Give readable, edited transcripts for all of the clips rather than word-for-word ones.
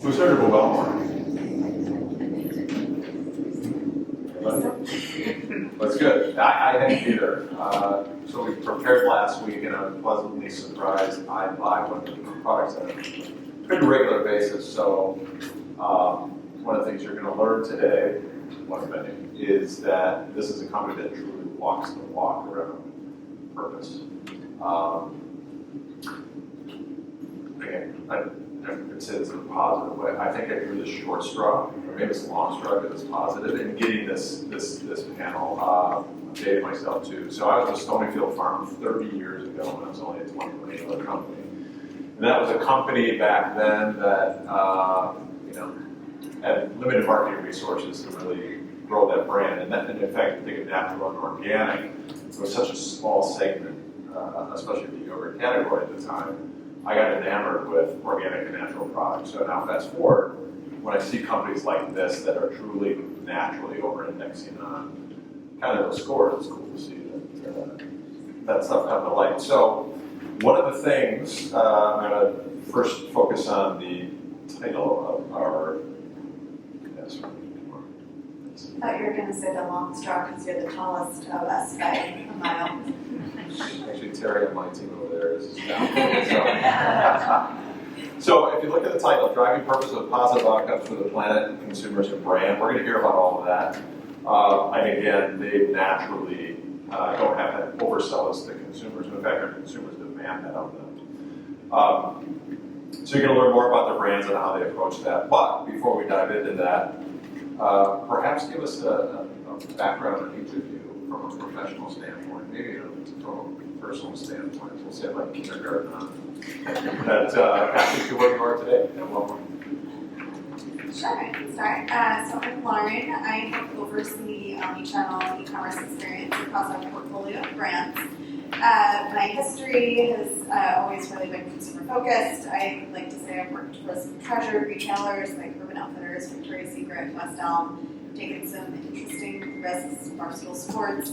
Who's heard of a WellMore? That's good. I hadn't either. So we prepared last week, and I was pleasantly surprised. I buy one of the products on a pretty regular basis. So one of the things you're going to learn today, one of many, is that this is a company that truly walks the walk around purpose. Again, I could say this in a positive way. I think I drew the short straw, or maybe it's a long straw, but it's positive in getting this panel. Dated myself too. So I was with Stonyfield Farm 30 years ago when I was only a $20 million company. And that was a company back then that had limited marketing resources to really grow that brand. And in fact, they could have to run organic. It was such a small segment, especially the yogurt category at the time. I got enamored with organic and natural products. So now fast forward, when I see companies like this that are truly naturally over-indexing on kind of those scores, it's cool to see that stuff come to light. So one of the things, I'm going to first focus on the title of our, yes, I thought you were going to say the long straw because you're the tallest of us by a mile. Actually, Terry on my team over there is down. So if you look at the title, Driving Purpose of Positive Outcomes for the Planet, Consumers, and Brand, we're going to hear about all of that. And again, they naturally don't have to oversell us to consumers. In fact, our consumers demand that of them. So you're going to learn more about their brands and how they approach that. But before we dive into that, perhaps give us a background on each of you from a professional standpoint, maybe from a personal standpoint. We'll say like kindergarten on that got you to where you are today at WellMore. Sure, I can start. So I'm Lauren. I oversee omnichannel e-commerce experience across our portfolio of brands. My history has always really been consumer focused. I like to say I've worked for some treasured retailers like Urban Outfitters, Victoria's Secret, West Elm, taken some interesting risks, Barstool Sports,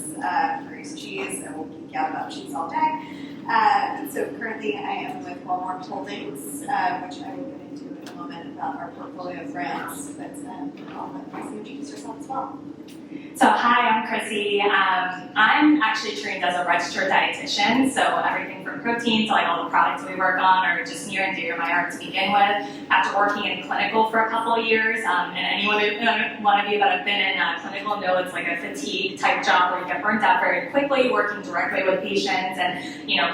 Grace Cheese. I will geek out about cheese all day. And so currently I am with WellMore Holdings, which I will get into in a moment about our portfolio of brands. But I'll let Chrissy introduce herself as well. So hi, I'm Chrissy. I'm actually trained as a registered dietitian, so everything from protein to like all the products we work on are just near and dear to my heart to begin with. After working in clinical for a couple of years, and one of you that have been in clinical know it's like a fatigue type job where you get burnt out very quickly, working directly with patients, and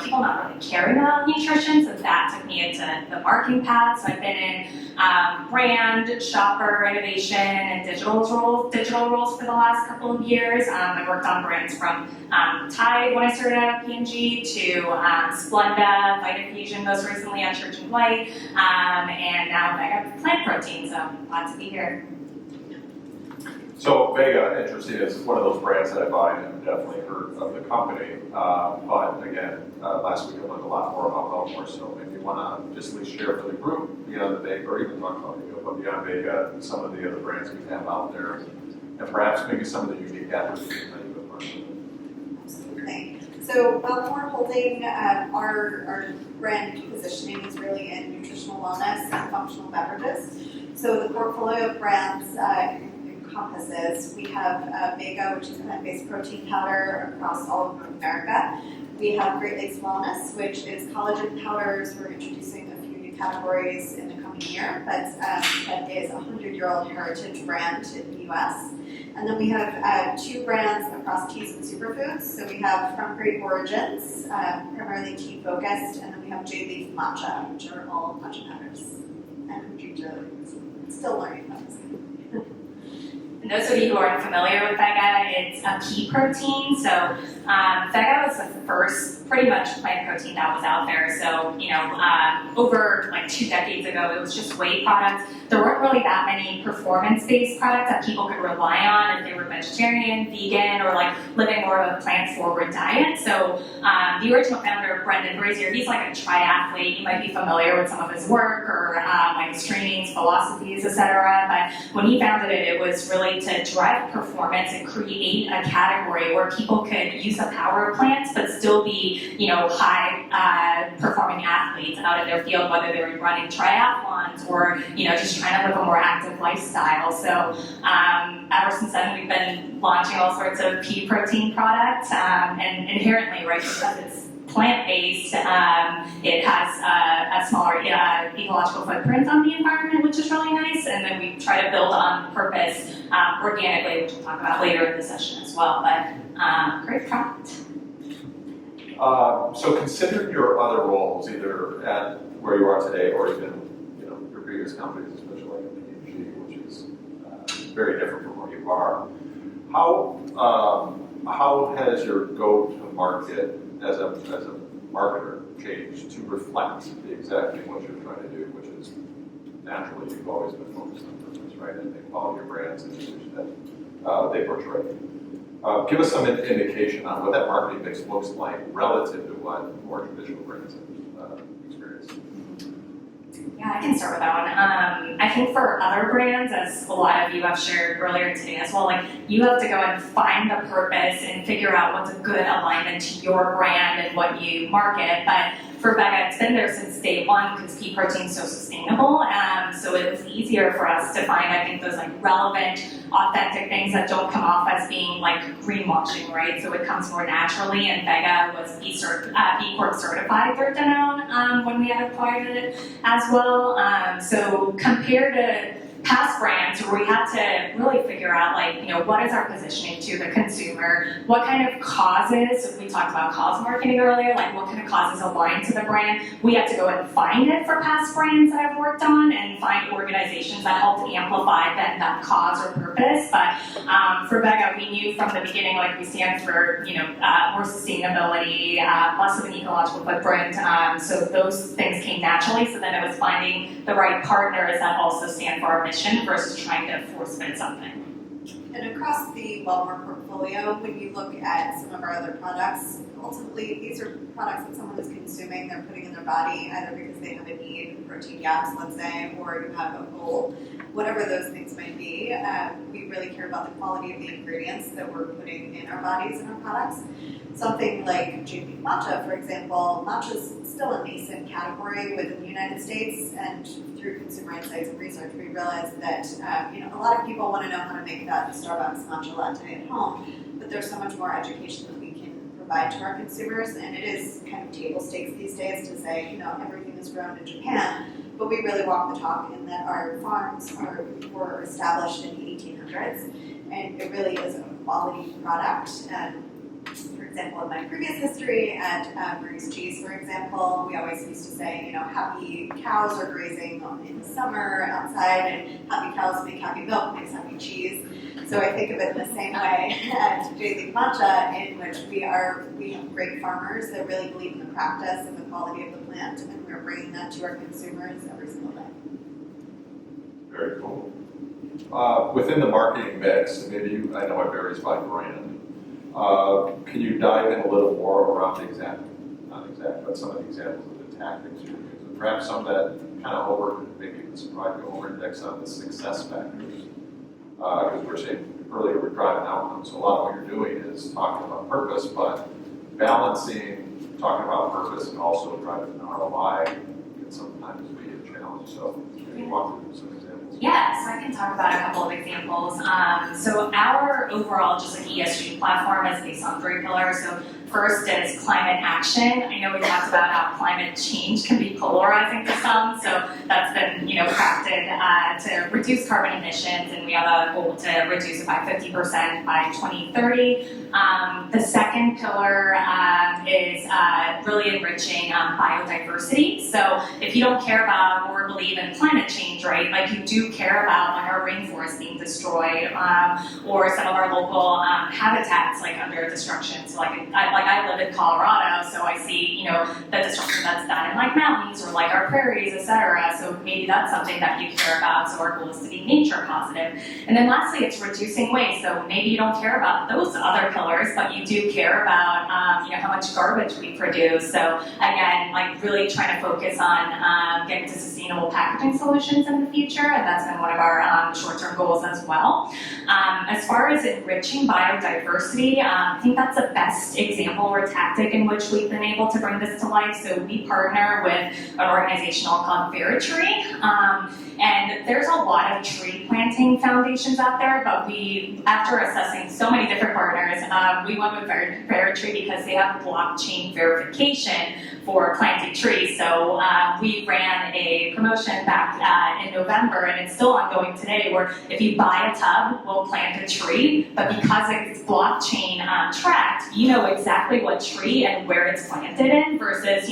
people not really caring about nutrition. So that took me into the marketing path. So I've been in brand, shopper, innovation, and digital roles for the last couple of years. I worked on brands from Tide when I started out at P&G to Splenda, Vitafusion most recently at Church and Dwight, and now Vega plant protein. So glad to be here. So Vega, interesting, is one of those brands that I buy and I've definitely heard of the company. But again, last week I learned a lot more about WellMore. So if you want to just at least share for the group, the Vega, or even talk about beyond Vega, some of the other brands we have out there, and perhaps maybe some of the unique attributes that you would learn. Absolutely. So WellMore Holding, our brand positioning is really in nutritional wellness and functional beverages. So the portfolio of brands encompasses, we have Vega, which is a plant-based protein powder across all of North America. We have Great Lakes Wellness, which is collagen powders. We're introducing a few new categories in the coming year, but that is a 100-year-old heritage brand in the U.S. And then we have two brands across teas and superfoods. So we have From Great Origins, primarily tea focused, and then we have J-Leaf Matcha, which are all matcha powders. And Gira, still learning about this. And those of you who aren't familiar with Vega, it's a pea protein. So Vega was the first pretty much plant protein that was out there. So, over like 2 decades ago, it was just whey products. There weren't really that many performance-based products that people could rely on if they were vegetarian, vegan, or like living more of a plant-forward diet. So the original founder, Brendan Brazier, he's like a triathlete. You might be familiar with some of his work or like his trainings, philosophies, etc. But when he founded it, it was really to drive performance and create a category where people could use the power of plants but still be high performing athletes out in their field, whether they're running triathlons or, just trying to live a more active lifestyle. So ever since then, we've been launching all sorts of pea protein products, and inherently, right, because it's plant-based, it has a smaller ecological footprint on the environment, which is really nice. And then we try to build on purpose organically, which we'll talk about later in the session as well. But great product. So consider your other roles, either at where you are today or even your previous companies, especially like P&G, which is very different from where you are. How has your go-to-market as a marketer changed to reflect exactly what you're trying to do, which is naturally you've always been focused on purpose, right? And the quality of brands and the image that they portray. Give us some indication on what that marketing mix looks like relative to what more traditional brands have experienced. Yeah, I can start with that one. I think for other brands, as a lot of you have shared earlier today as well, like you have to go and find the purpose and figure out what's a good alignment to your brand and what you market. But for Vega, it's been there since day one because pea protein is so sustainable. So it was easier for us to find, I think, those like relevant, authentic things that don't come off as being like greenwashing, right? So it comes more naturally. And Vega was B Corp certified through Danone when we had acquired it as well. So compared to past brands where we had to really figure out what is our positioning to the consumer, what kind of causes, we talked about cause marketing earlier, like what kind of causes align to the brand. We had to go and find it for past brands that I've worked on and find organizations that helped amplify that cause or purpose. But for Vega, we knew from the beginning, we stand for more sustainability, less of an ecological footprint. So those things came naturally. So then it was finding the right partners that also stand for our mission versus trying to force fit something. And across the WellMore portfolio, when you look at some of our other products, ultimately these are products that someone is consuming, they're putting in their body, either because they have a need, protein gaps, let's say, or you have a goal, whatever those things might be. We really care about the quality of the ingredients that we're putting in our bodies and our products. Something like JP matcha, for example, matcha is still a nascent category within the United States, and through consumer insights and research, we realized that a lot of people want to know how to make that Starbucks matcha latte at home, but there's so much more education that we can provide to our consumers, and it is kind of table stakes these days to say, everything is grown in Japan, but we really walk the talk in that our farms were established in the 1800s, and it really is a quality product. For example, in my previous history at Breeze Cheese, for example, we always used to say, happy cows are grazing in the summer outside, and happy cows make happy milk, makes happy cheese. So I think of it in the same way at JP Matcha, in which we have great farmers that really believe in the practice and the quality of the plant, and we're bringing that to our consumers every single day. Very cool. Within the marketing mix, I know it varies by brand. Can you dive in a little more around but some of the examples of the tactics you're using? Perhaps some that kind of maybe even surprise you, over-index on the success factors. Because we're saying earlier we're driving outcomes. So a lot of what you're doing is talking about purpose, but balancing talking about purpose and also driving an ROI can sometimes be a challenge. So can you walk through some examples? Yeah, so I can talk about a couple of examples. So our overall ESG platform is based on 3 pillars. So first is climate action. I know we talked about how climate change can be polarizing to some, so that's been crafted to reduce carbon emissions, and we have a goal to reduce it by 50% by 2030. The second pillar is really enriching biodiversity. So if you don't care about or believe in climate change, right, you do care about our rainforest being destroyed, or some of our local habitats under destruction. So I live in Colorado, so I see the destruction that's done in mountains or our prairies, etc. So maybe that's something that you care about So our goal is to be nature positive. And then lastly, it's reducing waste. So maybe you don't care about those other pillars, but you do care about how much garbage we produce. So again, like really trying to focus on getting to sustainable packaging solutions in the future, and that's been one of our short-term goals as well. As far as enriching biodiversity, I think that's the best example or tactic in which we've been able to bring this to life. So we partner with an organization called Tree, and there's a lot of tree planting foundations out there, but we, after assessing so many different partners, we went with Tree because they have blockchain verification for planting trees. So we ran a promotion back in November, and it's still ongoing today, where if you buy a tub, we'll plant a tree, but because it's blockchain tracked, you know exactly what tree and where it's planted in, versus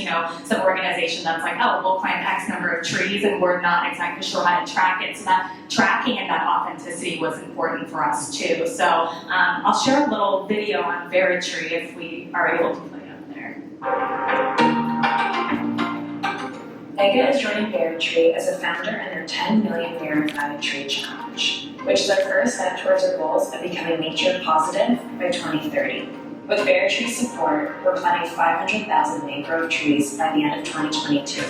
some organization that's like, oh, we'll plant X number of trees and we're not exactly sure how to track it. So that tracking and that authenticity was important for us too. So I'll share a little video on Tree if we are able to play it up there. Vega is joining Tree as a founder in their 10 million verified tree challenge, which is our first step towards our goals of becoming nature positive by 2030. With Tree's support, we're planting 500,000 mangrove trees by the end of 2022.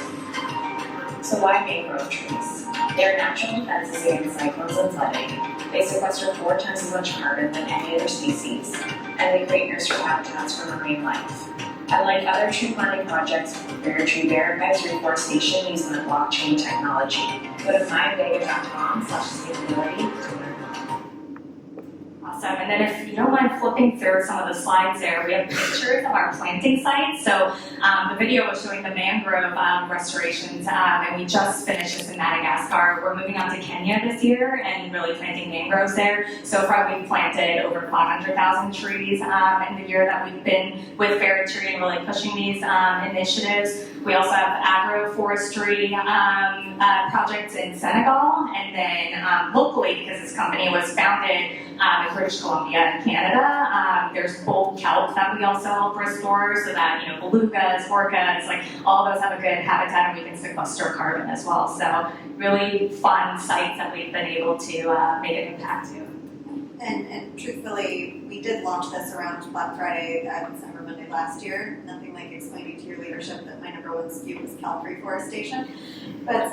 So why mangrove trees? They are natural defenses against cyclones and flooding. They sequester 4 times as much carbon than any other species, and they create nursery habitats for marine life. Unlike other tree planting projects, Tree verifies reforestation using the blockchain technology. Go to myvega.com/sustainability to learn more. Awesome. And then if you don't mind flipping through some of the slides there, we have pictures of our planting sites. So the video was showing the mangrove restorations, and we just finished this in Madagascar. We're moving on to Kenya this year and really planting mangroves there. So far, we've planted over 500,000 trees in the year that we've been with Tree and really pushing these initiatives. We also have agroforestry projects in Senegal, and then locally, because this company was founded in British Columbia and Canada, there's gold kelp that we also help restore, so that belugas, orcas, like all those have a good habitat, and we can sequester carbon as well. So really fun sites that we've been able to make an impact to. And truthfully, we did launch this around Black Friday, Cyber Monday last year. Nothing like explaining to your leadership that my number one SKU was kelp reforestation. But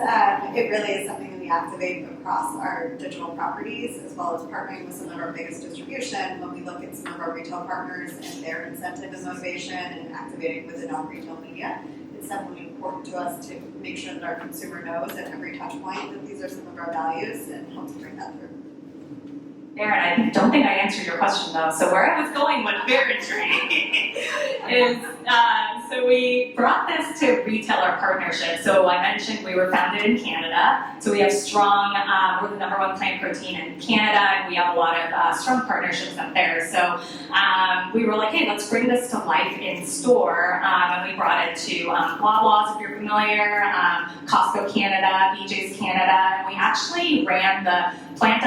it really is something that we activate across our digital properties, as well as partnering with some of our biggest distribution. When we look at some of our retail partners and their incentive and motivation and activating with the non-retail media, it's definitely important to us to make sure that our consumer knows at every touch point that these are some of our values and help to bring that through. Barron, I don't think I answered your question though. So where I was going with Tree is, so we brought this to retailer partnerships. So I mentioned we were founded in Canada. So we have strong, we're the number one plant protein in Canada, and we have a lot of strong partnerships up there. So we were like, hey, let's bring this to life in store. And we brought it to Loblaws, if you're familiar, Costco Canada, BJ's Canada, and we actually ran the buy a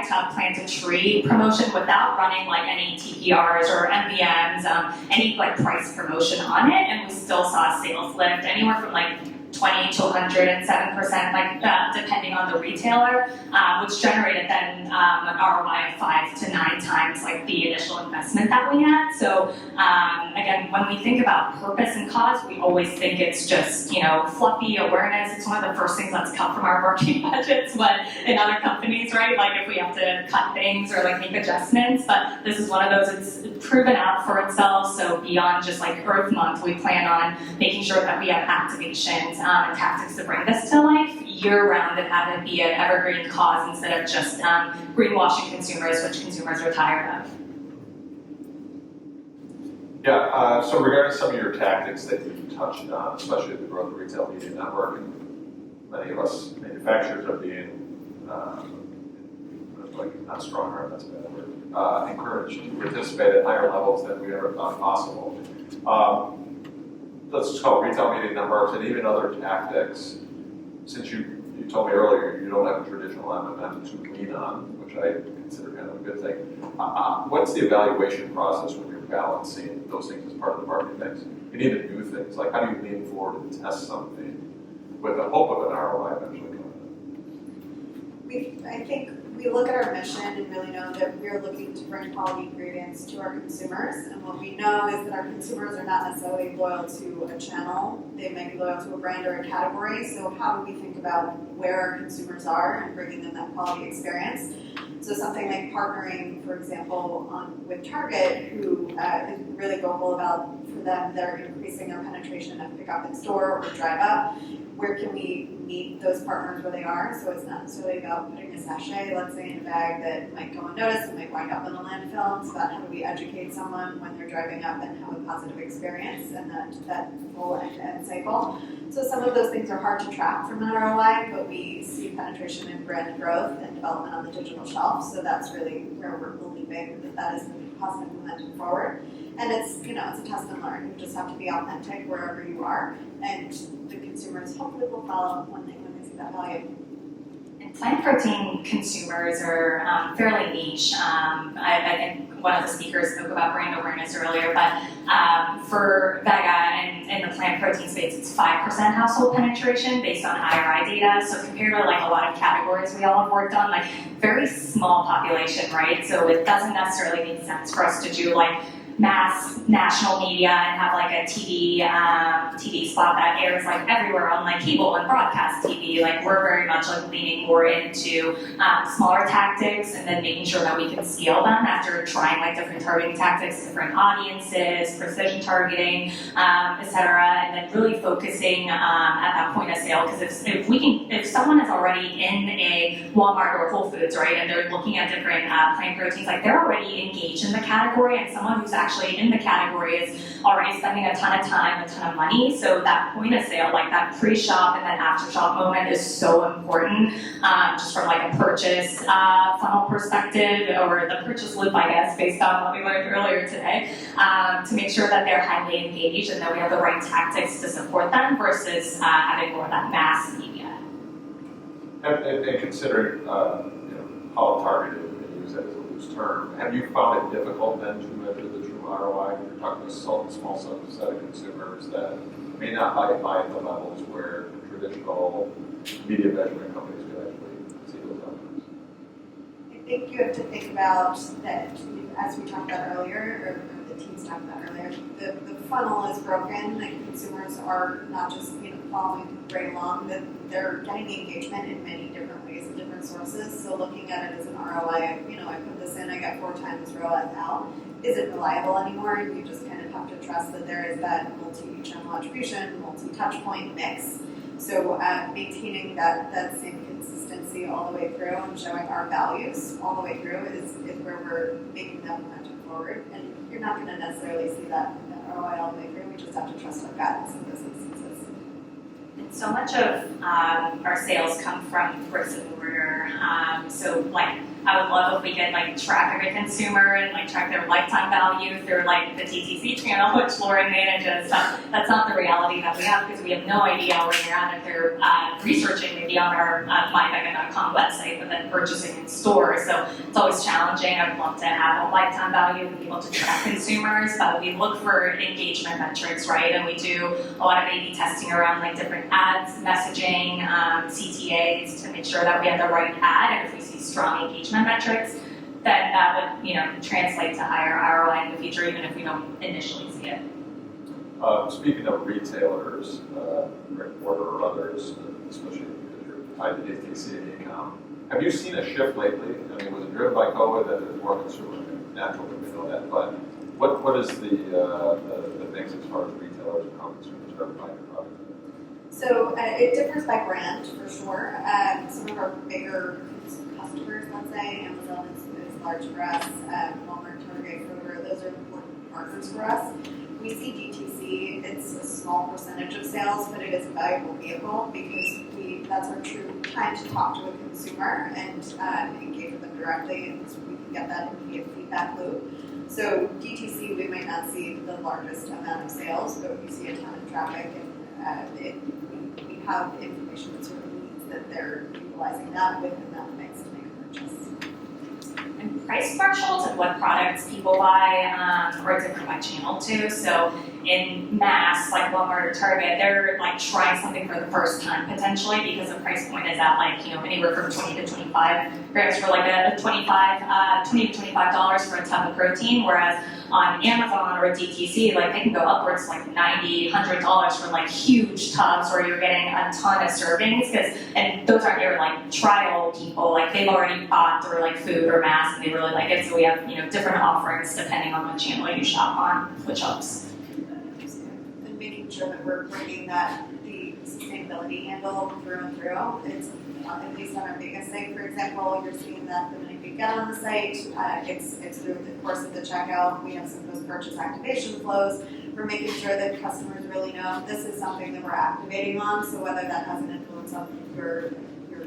tub, plant a tree promotion without running like any TPRs or MVMs, any like price promotion on it, and we still saw a sales lift anywhere from like 20 to 107%, like depending on the retailer, which generated then an ROI of 5 to 9 times like the initial investment that we had. So again, when we think about purpose and cause, we always think it's just fluffy awareness. It's one of the first things that's cut from our marketing budgets, but in other companies, right? Like if we have to cut things or like make adjustments, but this is one of those. It's proven out for itself. So beyond just like Earth Month, we plan on making sure that we have activations and tactics to bring this to life year-round and have it be an evergreen cause instead of just greenwashing consumers, which consumers are tired of. Yeah, so regarding some of your tactics that you touched on, especially the growth of retail media network, and many of us manufacturers are being, not stronger, that's a bad word, encouraged to participate at higher levels than we ever thought possible. Let's just call it retail media networks and even other tactics. Since you told me earlier you don't have a traditional MMM to lean on, which I consider kind of a good thing. What's the evaluation process when you're balancing those things as part of the marketing mix? And even new things, like how do you lean forward and test something with the hope of an ROI eventually coming in? I think we look at our mission and really know that we're looking to bring quality ingredients to our consumers. And what we know is that our consumers are not necessarily loyal to a channel. They may be loyal to a brand or a category. So how do we think about where our consumers are and bringing them that quality experience? So something like partnering, for example, with Target, who is really vocal about, for them, they're increasing their penetration of pick up in store or drive up. Where can we meet those partners where they are? So it's not necessarily about putting a sachet, let's say, in a bag that might go unnoticed and might wind up in a landfill. It's about how do we educate someone when they're driving up and have a positive experience and that full end-to-end cycle. So some of those things are hard to track from an ROI, but we see penetration and brand growth and development on the digital shelf. So that's really where we're believing that is moving positive momentum forward. And it's, it's a test and learn. You just have to be authentic wherever you are, and the consumers hopefully will follow when they see that value. And plant protein consumers are fairly niche. I think one of the speakers spoke about brand awareness earlier, but for Vega and in the plant protein space, it's 5% household penetration based on IRI data. So compared to like a lot of categories we all have worked on, like very small population, right? So it doesn't necessarily make sense for us to do like mass national media and have like a TV spot that airs like everywhere on like cable and broadcast TV. Like we're very much like leaning more into smaller tactics and then making sure that we can scale them after trying like different targeting tactics, different audiences, precision targeting, etc. And then really focusing at that point of sale. Because if someone is already in a Walmart or Whole Foods, right, and they're looking at different plant proteins, like they're already engaged in the category, and someone who's actually in the category is already spending a ton of time, a ton of money. So that point of sale, like that pre-shop and then after-shop moment is so important, just from like a purchase funnel perspective, or the purchase loop, I guess, based on what we learned earlier today, to make sure that they're highly engaged and that we have the right tactics to support them versus having more of that mass media. And considering how targeted and use that as a loose term, have you found it difficult then to measure the true ROI when you're talking to a small subset of consumers that may not buy at the levels where traditional media measurement companies can actually see those outcomes? I think you have to think about that, as we talked about earlier, or the teams talked about earlier, the funnel is broken, and consumers are not just following right along, that they're getting engagement in many different ways and different sources. So looking at it as an ROI, I put this in, I got 4 times ROAS out, isn't reliable anymore. You just kind of have to trust that there is that multi-channel attribution, multi-touch point mix. So maintaining that same consistency all the way through and showing our values all the way through is where we're making that momentum forward. And you're not going to necessarily see that ROI all the way through. We just have to trust our guidance in those instances. And so much of our sales come from bricks and mortar. So like I would love if we could like track every consumer and like track their lifetime value through like the DTC channel, which Lauren manages. That's not the reality that we have, because we have no idea where they're at if they're researching maybe on our myvega.com website, but then purchasing in store. So it's always challenging. I would love to have a lifetime value and be able to track consumers, but we look for engagement metrics, right? And we do a lot of A/B testing around like different ads, messaging, CTAs to make sure that we have the right ad, and if we see strong engagement metrics, that would translate to higher ROI in the future, even if we don't initially see it. Speaking of retailers, brick and mortar or others, especially because you're tied to DTC and e-com, have you seen a shift lately? I mean, was it driven by COVID that there's more consumer natural, we know that, but what is the mix as far as retailers and how consumers are buying your product? So it differs by brand for sure. Some of our bigger customers, let's say, Amazon is large for us, Walmart, Target, Kroger, those are important partners for us. We see DTC, it's a small percentage of sales, but it is a valuable vehicle because that's our true time to talk to a consumer and engage with them directly, and we can get that immediate feedback loop. So DTC, we might not see the largest amount of sales, but we see a ton of traffic, and we have information that sort of leads that they're utilizing that within that mix to make a purchase. And price thresholds and what products people buy are different by channel too. So in mass, like Walmart or Target, they're like trying something for the first time potentially because the price point is at like, anywhere from 20 to 25 grams for like a $20 to $25 for a tub of protein, whereas on Amazon or DTC, like they can go upwards like $90, $100 for like huge tubs where you're getting a ton of servings, and those aren't your like trial people, like they've already bought through like food or mass and they really like it, so we have different offerings depending on what channel you shop on, which helps. And making sure that we're bringing the sustainability handle through and through. It's at least on our Vega site, for example, you're seeing that the minute you get on the site, it's through the course of the checkout. We have some post-purchase activation flows. We're making sure that customers really know this is something that we're activating on, so whether that has an influence on your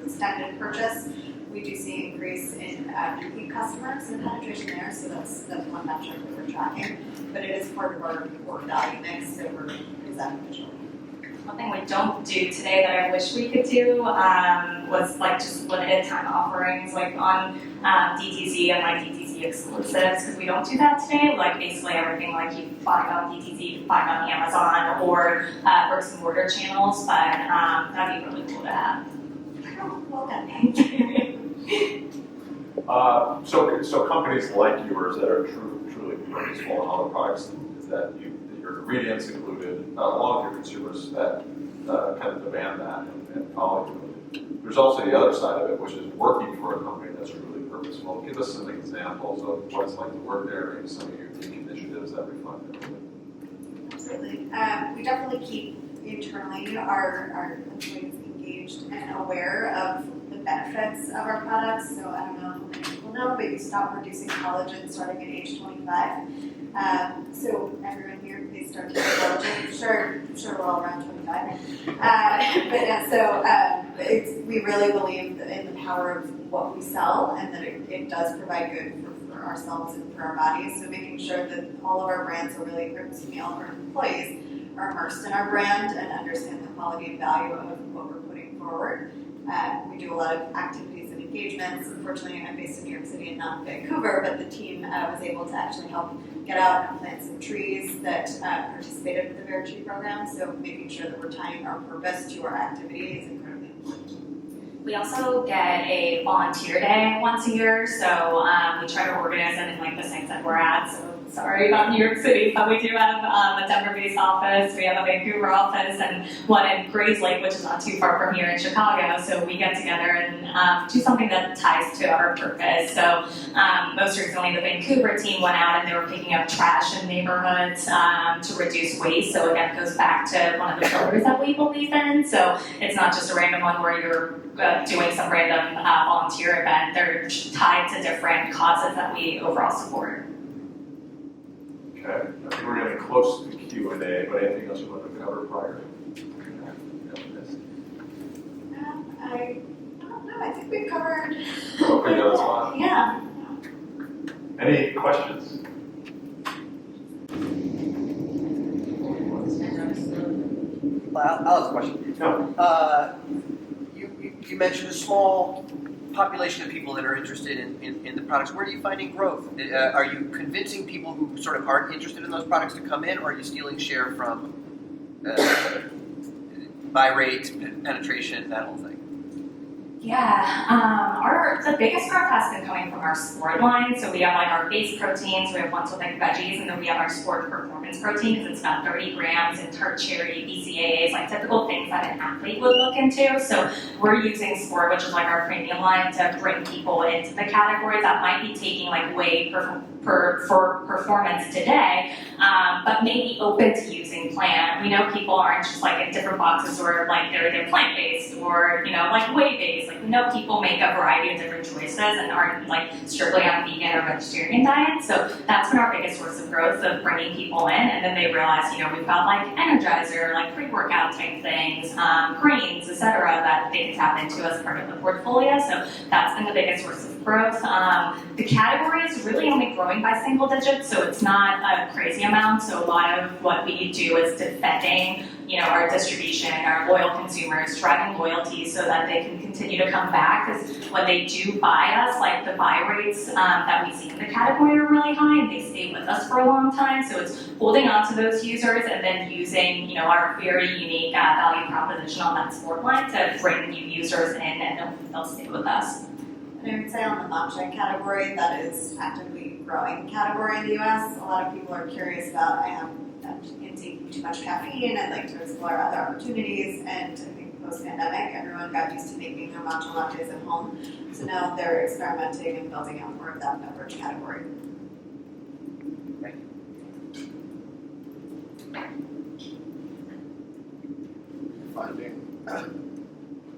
extended purchase, we do see increase in repeat customers and penetration there, so that's one metric that we're tracking. But it is part of our core value mix that we're presenting visually. One thing we don't do today that I wish we could do was like just limited time offerings like on DTC and like DTC exclusives, because we don't do that today. Like basically everything like you find on DTC, you find on Amazon or bricks and mortar channels, but that'd be really cool to have. Well done. So companies like yours that are truly purposeful in all the products that your ingredients included, along with your consumers that kind of demand that and follow you. There's also the other side of it, which is working for a company that's truly purposeful. Give us some examples of what it's like to work there, maybe some of your unique initiatives that reflect that. Absolutely. We definitely keep internally our employees engaged and aware of the benefits of our products. So I don't know how many people know, but you stop producing collagen starting at age 25. So everyone here, please start taking collagen. Sure, we're all around 25. We really believe in the power of what we sell, and that it does provide good for ourselves and for our bodies. So making sure that all of our brands are really, all of our employees are immersed in our brand and understand the quality and value of what we're putting forward. We do a lot of activities and engagements. Unfortunately, I'm based in New York City and not Vancouver, but the team was able to actually help get out and plant some trees that participated with the Bear Tree program. So making sure that we're tying our purpose to our activity is incredibly important. We also get a volunteer day once a year, so we try to organize it in like the same that we're at. So sorry about New York City, but we do have a Denver-based office, we have a Vancouver office, and one in Grays Lake, which is not too far from here in Chicago. So we get together and do something that ties to our purpose. So most recently, the Vancouver team went out and they were picking up trash in neighborhoods to reduce waste. So again, it goes back to one of the pillars that we believe in. So it's not just a random one where you're doing some random volunteer event. They're tied to different causes that we overall support. Okay, I think we're getting close to Q&A, but anything else you want to cover prior? I don't know. I think we've covered. Okay, that's fine. Yeah. Any questions? I'll ask a question. No. You mentioned a small population of people that are interested in the products. Where are you finding growth? Are you convincing people who sort of aren't interested in those products to come in, or are you stealing share from buy rates, penetration, that whole thing? Yeah, the biggest growth has been coming from our sport line. So we have like our base proteins, we have ones with like veggies, and then we have our sport performance protein because it's got 30 grams and tart cherry, BCAAs, like typical things that an athlete would look into. So we're using sport, which is like our premium line, to bring people into the category that might be taking like whey for performance today, but maybe open to using plant. We know people aren't just like in different boxes or like they're either plant-based or, like whey-based. Like we know people make a variety of different choices and aren't like strictly on vegan or vegetarian diet. So that's been our biggest source of growth, of bringing people in, and then they realize, we've got like Energizer, like pre-workout type things, greens, etc., that they can tap into as part of the portfolio. So that's been the biggest source of growth. The category is really only growing by single digits, so it's not a crazy amount. So a lot of what we do is defending our distribution, our loyal consumers, driving loyalty so that they can continue to come back. Because when they do buy us, like the buy rates that we see in the category are really high, and they stay with us for a long time. So it's holding on to those users and then using, our very unique value proposition on that sport line to bring new users in, and they'll stay with us. And I would say on the matcha category, that is actively growing category in the US. A lot of people are curious about, I'm taking too much caffeine, I'd like to explore other opportunities, and I think post-pandemic, everyone got used to making their matcha lattes at home. So now they're experimenting and building out more of that beverage category. Finding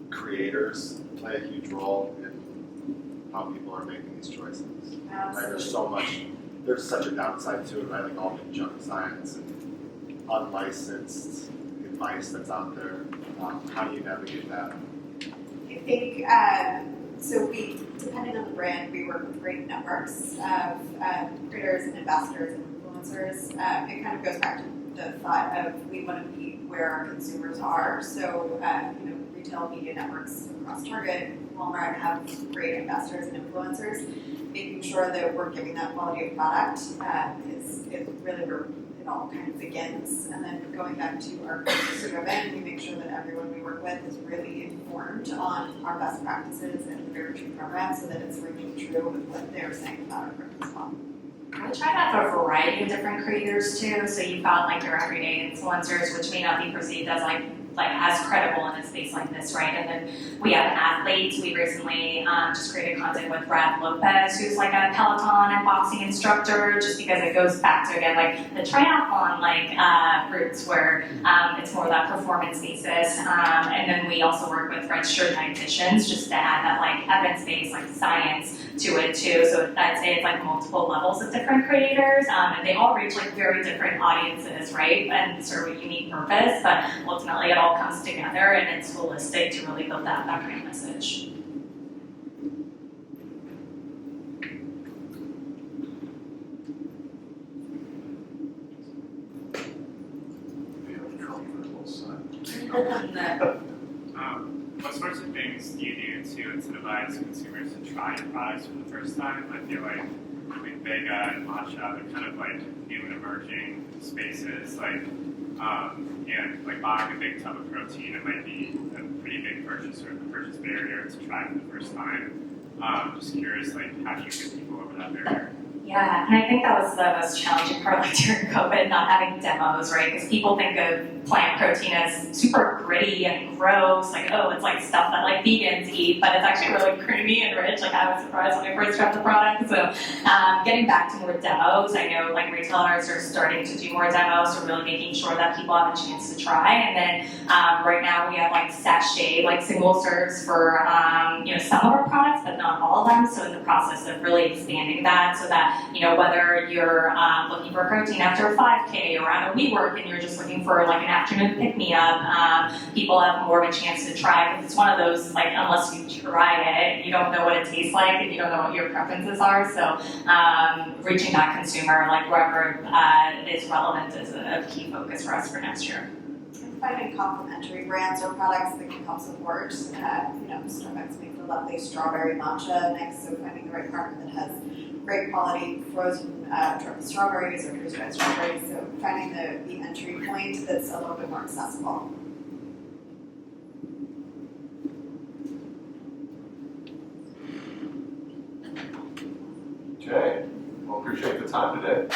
creators play a huge role in how people are making these choices. Right? There's such a downside to it, right? Like all the junk science and unlicensed advice that's out there. How do you navigate that? I think, depending on the brand, we work with great networks of creators and ambassadors and influencers. It kind of goes back to the thought of we want to be where our consumers are. So, retail media networks across Target, Walmart have great ambassadors and influencers. Making sure that we're giving that quality of product is really where it all kind of begins. And then going back to our purpose-driven, we make sure that everyone we work with is really informed on our best practices and the Very True program so that it's ringing true with what they're saying about our group as well. We try to have a variety of different creators too. So you've got like your everyday influencers, which may not be perceived as like as credible in a space like this, right? And then we have athletes. We recently just created content with Brad Lopez, who's like a Peloton and boxing instructor, just because it goes back to, again, like the triathlon roots where it's more that performance basis. And then we also work with registered dietitians just to add that like evidence-based like science to it too. So I'd say it's like multiple levels of different creators, and they all reach like very different audiences, right? And serve a unique purpose, but ultimately it all comes together and it's holistic to really build that brand message. What sorts of things do you do to incentivize consumers to try your products for the first time? I feel like with Vega and matcha, they're kind of like new and emerging spaces. And like buying a big tub of protein, it might be a pretty big purchase or a purchase barrier to try for the first time. Just curious, how do you get people over that barrier? Yeah, and I think that was the most challenging part during COVID, not having demos, right? Because people think of plant protein as super gritty and gross, it's like stuff that like vegans eat, but it's actually really creamy and rich. I was surprised when I first tried the product. So getting back to more demos, I know retailers are starting to do more demos, so really making sure that people have a chance to try. And then right now we have sachet, single serves for some of our products, but not all of them. So in the process of really expanding that so that whether you're looking for protein after a 5K or on a WeWork and you're just looking for an afternoon pick-me-up, people have more of a chance to try, because it's one of those, unless you try it, you don't know what it tastes like and you don't know what your preferences are. So reaching that consumer, wherever is relevant, is a key focus for us for next year. And finding complementary brands or products that can help support. Starbucks makes a lovely strawberry matcha mix, so finding the right partner that has great quality frozen strawberries or freeze-dried strawberries, so finding the entry point that's a little bit more accessible. Okay, well, appreciate the time today.